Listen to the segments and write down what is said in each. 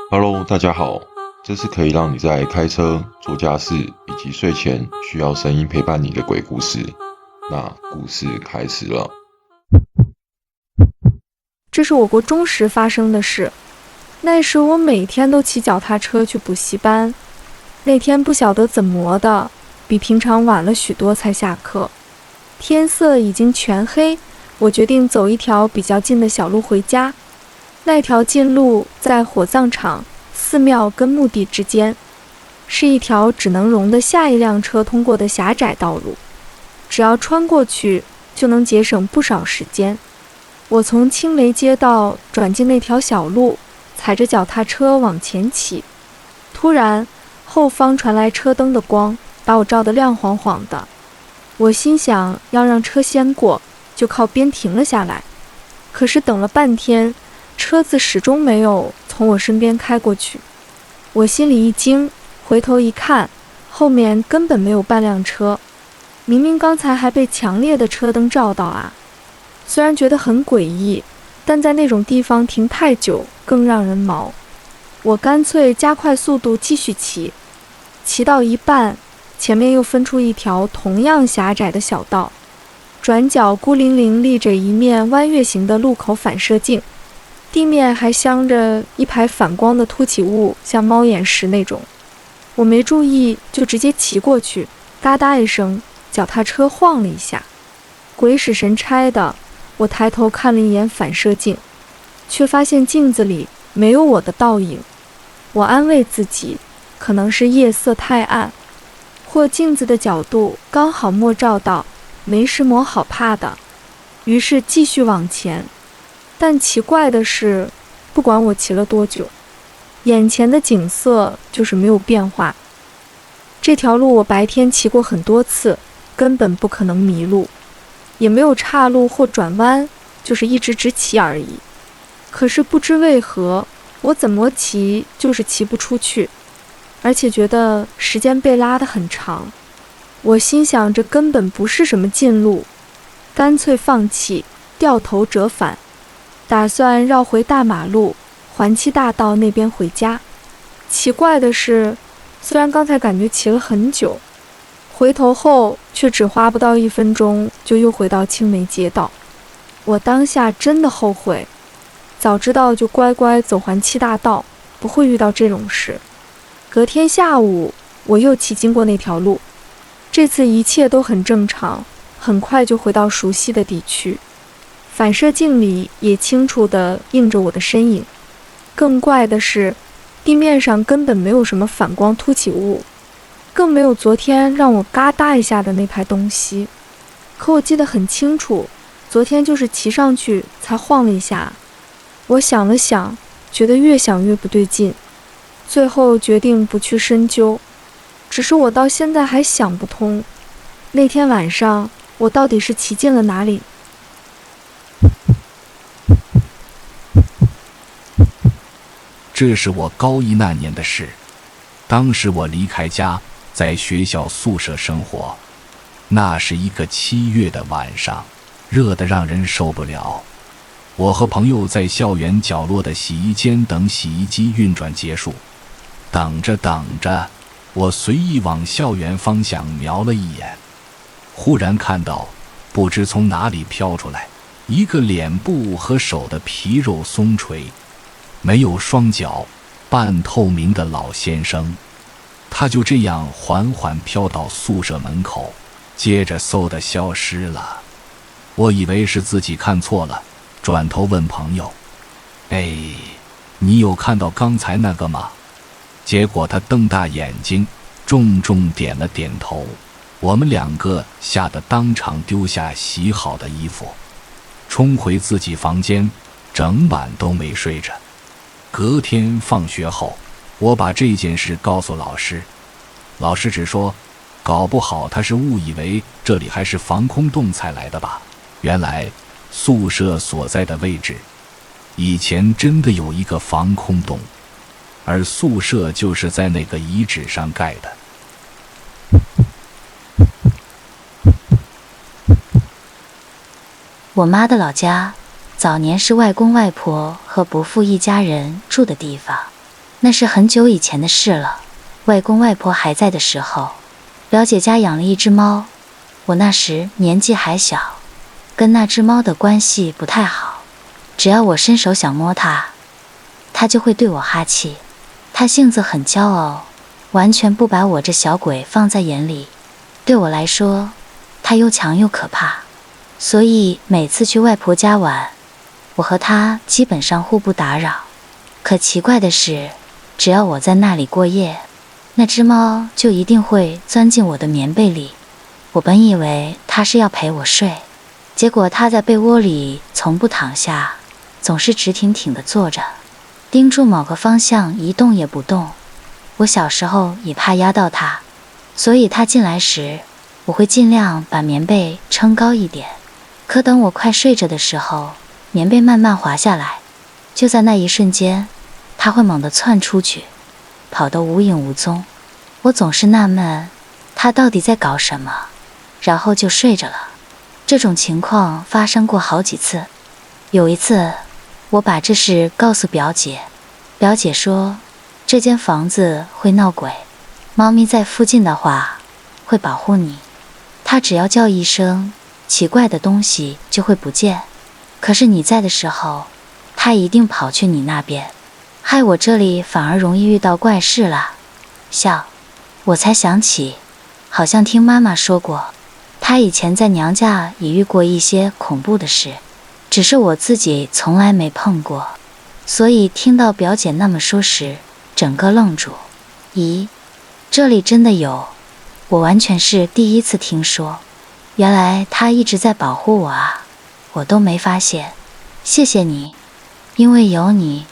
Hello，大家好，这是可以让你在开车、做家事以及睡前需要声音陪伴你的鬼故事。那故事开始了。这是我国中时发生的事。那时我每天都骑脚踏车去补习班。那天不晓得怎么的，比平常晚了许多才下课。天色已经全黑，我决定走一条比较近的小路回家。那条近路在火葬场、寺庙跟墓地之间，是一条只能容得下一辆车通过的狭窄道路。只要穿过去，就能节省不少时间。我从青梅街道转进那条小路，踩着脚踏车往前骑。突然，后方传来车灯的光，把我照得亮晃晃的。我心想要让车先过，就靠边停了下来。可是等了半天，车子始终没有从我身边开过去。我心里一惊，回头一看，后面根本没有半辆车。明明刚才还被强烈的车灯照到啊！虽然觉得很诡异，但在那种地方停太久更让人毛。我干脆加快速度继续骑，骑到一半，前面又分出一条同样狭窄的小道，转角孤零零立着一面弯月形的路口反射镜，地面还镶着一排反光的凸起物，像猫眼石那种。我没注意，就直接骑过去，嘎哒一声，脚踏车晃了一下。鬼使神差的，我抬头看了一眼反射镜，却发现镜子里没有我的倒影。我安慰自己，可能是夜色太暗，或镜子的角度刚好没照到，没时磨好怕的。于是继续往前。但奇怪的是，不管我骑了多久，眼前的景色就是没有变化。这条路我白天骑过很多次，根本不可能迷路，也没有岔路或转弯，就是一直直骑而已。可是不知为何，我怎么骑就是骑不出去，而且觉得时间被拉得很长。我心想这根本不是什么近路，干脆放弃，掉头折返，打算绕回大马路环七大道那边回家。奇怪的是，虽然刚才感觉骑了很久，回头后却只花不到1分钟就又回到青梅街道。我当下真的后悔，早知道就乖乖走环七大道，不会遇到这种事。隔天下午，我又骑经过那条路，这次一切都很正常，很快就回到熟悉的地区。反射镜里也清楚地映着我的身影。更怪的是，地面上根本没有什么反光凸起物，更没有昨天让我嘎哒一下的那排东西。可我记得很清楚，昨天就是骑上去才晃了一下。我想了想，觉得越想越不对劲，最后决定不去深究。只是我到现在还想不通，那天晚上我到底是骑进了哪里？这是我高一那年的事。当时我离开家，在学校宿舍生活。那是一个7月的晚上，热得让人受不了。我和朋友在校园角落的洗衣间等洗衣机运转结束。等着等着，我随意往校园方向瞄了一眼，忽然看到不知从哪里飘出来一个脸部和手的皮肉松垂，没有双脚，半透明的老先生。他就这样缓缓飘到宿舍门口，接着嗖地消失了。我以为是自己看错了，转头问朋友：哎，你有看到刚才那个吗？结果他瞪大眼睛，重重点了点头。我们2个吓得当场丢下洗好的衣服，冲回自己房间，整晚都没睡着。隔天放学后，我把这件事告诉老师，老师只说，搞不好他是误以为这里还是防空洞才来的吧。原来宿舍所在的位置，以前真的有一个防空洞，而宿舍就是在那个遗址上盖的。我妈的老家早年是外公外婆和伯父一家人住的地方，那是很久以前的事了，外公外婆还在的时候，表姐家养了一只猫，我那时年纪还小，跟那只猫的关系不太好，只要我伸手想摸它，它就会对我哈气。它性子很骄傲，完全不把我这小鬼放在眼里。对我来说，它又强又可怕，所以每次去外婆家玩，我和它基本上互不打扰。可奇怪的是，只要我在那里过夜，那只猫就一定会钻进我的棉被里。我本以为它是要陪我睡，结果它在被窝里从不躺下，总是直挺挺地坐着，盯住某个方向一动也不动。我小时候也怕压到它，所以它进来时，我会尽量把棉被撑高一点。可等我快睡着的时候，棉被慢慢滑下来，就在那一瞬间，它会猛地窜出去，跑得无影无踪。我总是纳闷，它到底在搞什么，然后就睡着了。这种情况发生过好几次。有一次，我把这事告诉表姐，表姐说这间房子会闹鬼，猫咪在附近的话会保护你，它只要叫一声，奇怪的东西就会不见，可是你在的时候，它一定跑去你那边，害我这里反而容易遇到怪事了。笑，我才想起，好像听妈妈说过，她以前在娘家也遇过一些恐怖的事，只是我自己从来没碰过，所以听到表姐那么说时，整个愣住。咦，这里真的有？我完全是第一次听说，原来她一直在保护我啊，我都没发现。谢谢你，因为有你，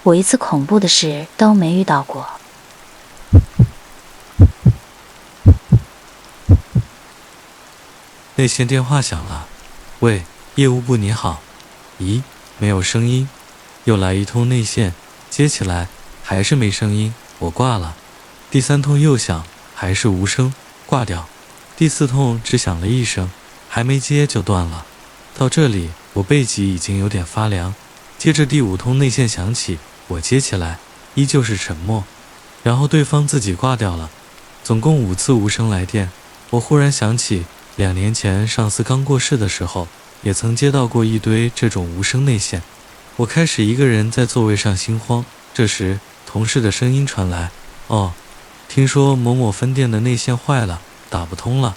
我一次恐怖的事都没遇到过。内线电话响了，喂，业务部你好。咦，没有声音，又来一通内线，接起来还是没声音，我挂了。第三通又响，还是无声，挂掉。第四通只响了一声，还没接就断了。到这里我背脊已经有点发凉。接着第五通内线响起，我接起来，依旧是沉默，然后对方自己挂掉了。总共5次无声来电。我忽然想起2年前上司刚过世的时候，也曾接到过一堆这种无声内线。我开始一个人在座位上心慌，这时同事的声音传来，哦，听说某某分店的内线坏了，打不通了。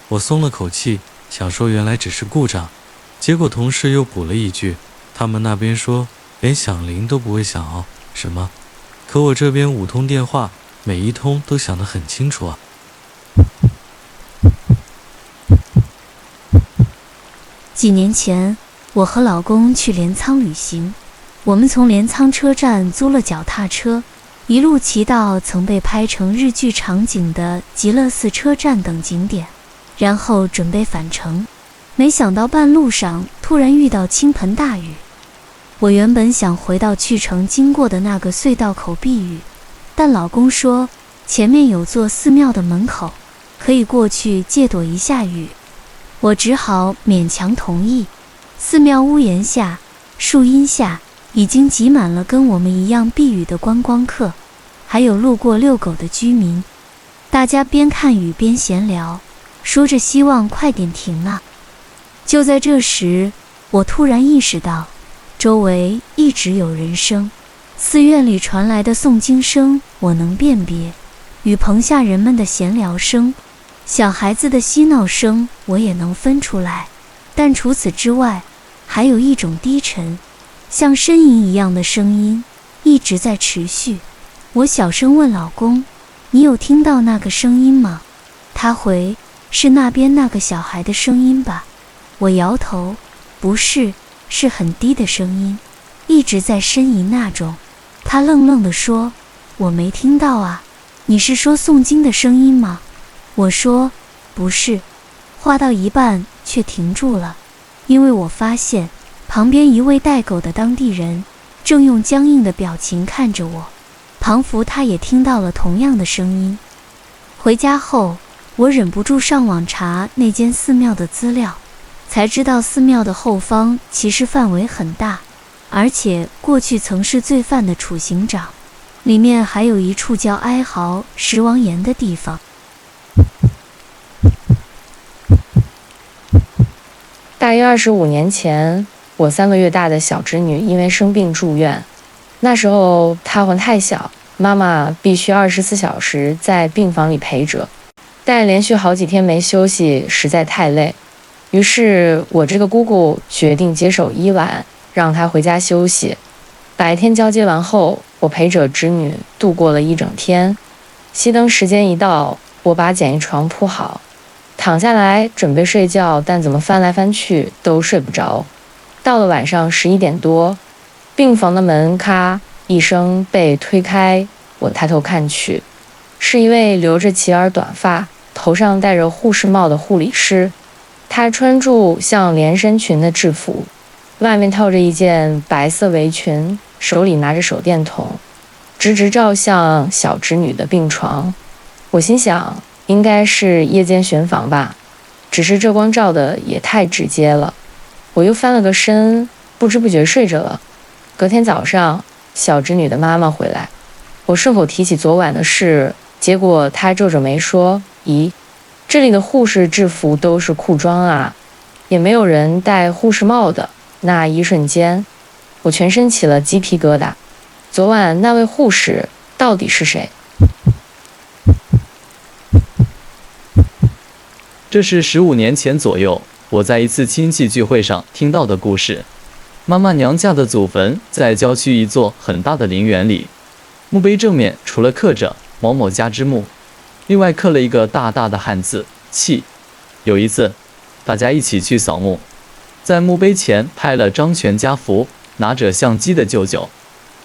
我松了口气，想说原来只是故障，结果同事又补了一句，他们那边说连响铃都不会响哦。什么？可我这边5通电话，每一通都响得很清楚啊。几年前，我和老公去镰仓旅行，我们从镰仓车站租了脚踏车，一路骑到曾被拍成日剧场景的极乐寺车站等景点，然后准备返程。没想到半路上突然遇到倾盆大雨。我原本想回到去程经过的那个隧道口避雨，但老公说前面有座寺庙的门口，可以过去借躲一下雨。我只好勉强同意。寺庙屋檐下，树荫下已经挤满了跟我们一样避雨的观光客，还有路过遛狗的居民。大家边看雨边闲聊，说着希望快点停啊。就在这时，我突然意识到，周围一直有人声。寺院里传来的诵经声我能辨别，雨棚下人们的闲聊声，小孩子的嬉闹声我也能分出来，但除此之外，还有一种低沉，像呻吟一样的声音一直在持续。我小声问老公：“你有听到那个声音吗？”他回：“是那边那个小孩的声音吧？”我摇头：“不是，是很低的声音，一直在呻吟那种。”他愣愣地说：“我没听到啊，你是说诵经的声音吗？”我说：“不是。”话到一半却停住了，因为我发现旁边一位带狗的当地人正用僵硬的表情看着我，仿佛他也听到了同样的声音。回家后，我忍不住上网查那间寺庙的资料，才知道寺庙的后方其实范围很大，而且过去曾是罪犯的处刑长。里面还有一处叫哀嚎石王岩的地方。大约25年前，我3个月大的小侄女因为生病住院，那时候她还太小，妈妈必须24小时在病房里陪着，但连续好几天没休息，实在太累。于是我这个姑姑决定接手伊婉，让她回家休息。白天交接完后，我陪着侄女度过了一整天。熄灯时间一到，我把简易床铺好，躺下来准备睡觉，但怎么翻来翻去都睡不着。到了晚上11点多，病房的门咔一声被推开，我抬头看去，是一位留着齐耳短发、头上戴着护士帽的护理师。他穿着像连身裙的制服，外面套着一件白色围裙，手里拿着手电筒，直直照向小侄女的病床。我心想，应该是夜间巡房吧，只是这光照的也太直接了。我又翻了个身，不知不觉睡着了。隔天早上，小侄女的妈妈回来，我顺口提起昨晚的事，结果她皱着眉说：“咦，这里的护士制服都是裤装啊，也没有人戴护士帽的。”那一瞬间，我全身起了鸡皮疙瘩。昨晚那位护士到底是谁？这是15年前左右，我在一次亲戚聚会上听到的故事。妈妈娘家的祖坟在郊区一座很大的陵园里，墓碑正面除了刻着某某家之墓，另外刻了一个大大的汉字“契”。有一次，大家一起去扫墓，在墓碑前拍了张全家福拿着相机的舅舅，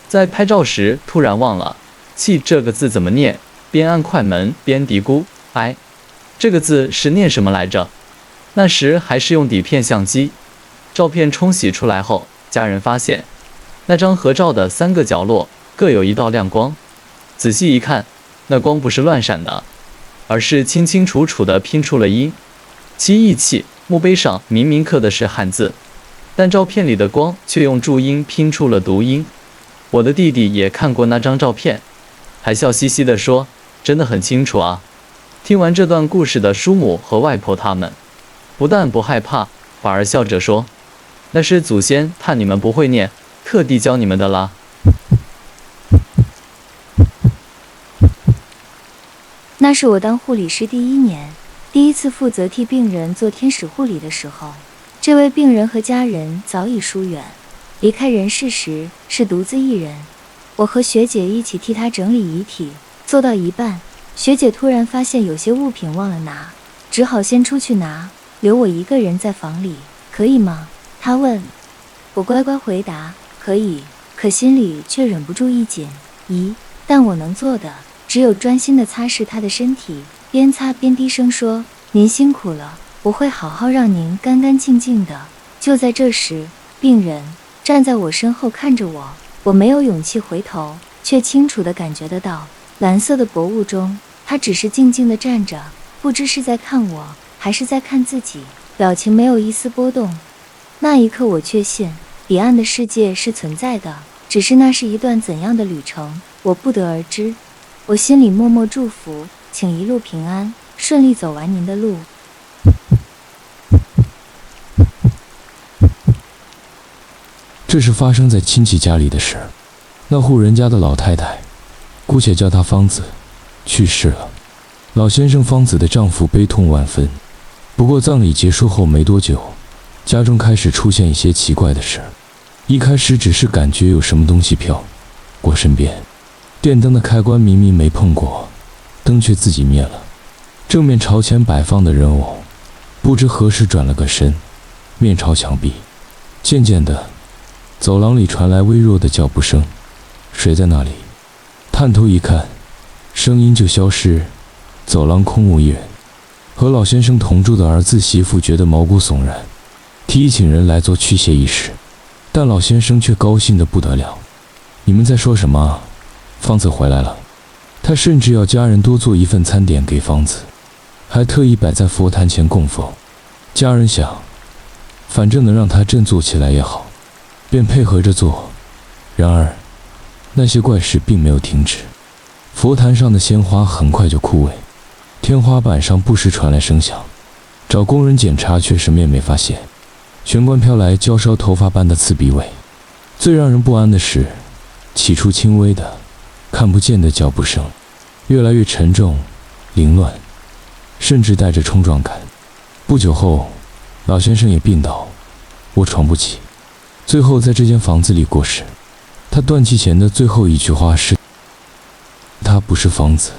在拍照时突然忘了“契”这个字怎么念，边按快门边嘀咕：“哎，这个字是念什么来着？”那时还是用底片相机，照片冲洗出来后，家人发现那张合照的3个角落各有一道亮光，仔细一看，那光不是乱闪的，而是清清楚楚地拼出了音“七义气”。墓碑上明明刻的是汉字，但照片里的光却用注音拼出了读音。我的弟弟也看过那张照片，还笑嘻嘻地说：“真的很清楚啊。”听完这段故事的叔母和外婆他们，不但不害怕，反而笑着说：“那是祖先怕你们不会念，特地教你们的啦。”那是我当护理师第1年，第一次负责替病人做天使护理的时候。这位病人和家人早已疏远，离开人世时是独自一人。我和学姐一起替他整理遗体，做到一半，学姐突然发现有些物品忘了拿，只好先出去拿，留我一个人在房里，可以吗？她问。我乖乖回答可以，可心里却忍不住一紧。咦，但我能做的只有专心地擦拭她的身体，边擦边低声说：“您辛苦了，我会好好让您干干净净的。”就在这时，病人站在我身后看着我，我没有勇气回头，却清楚地感觉得到，蓝色的薄雾中，他只是静静地站着，不知是在看我，还是在看自己，表情没有一丝波动。那一刻我确信，彼岸的世界是存在的，只是那是一段怎样的旅程，我不得而知。我心里默默祝福，请一路平安，顺利走完您的路。这是发生在亲戚家里的事。那户人家的老太太，姑且叫她芳子，去世了。老先生芳子的丈夫悲痛万分。不过葬礼结束后没多久，家中开始出现一些奇怪的事。一开始只是感觉有什么东西飘过身边，电灯的开关明明没碰过，灯却自己灭了。正面朝前摆放的人偶，不知何时转了个身，面朝墙壁。渐渐的，走廊里传来微弱的脚步声，谁在那里？探头一看，声音就消失，走廊空无一人。和老先生同住的儿子媳妇觉得毛骨悚然，提议请人来做驱邪仪式，但老先生却高兴得不得了。你们在说什么啊？芳子回来了。他甚至要家人多做一份餐点给芳子，还特意摆在佛坛前供奉。家人想，反正能让他振作起来也好，便配合着做。然而那些怪事并没有停止。佛坛上的鲜花很快就枯萎，天花板上不时传来声响，找工人检查却什么也没发现。玄关飘来焦烧头发般的刺鼻味，最让人不安的是，起初轻微的、看不见的脚步声，越来越沉重、凌乱，甚至带着冲撞感。不久后，老先生也病倒，卧床不起，最后在这间房子里过世。他断气前的最后一句话是：他不是疯子。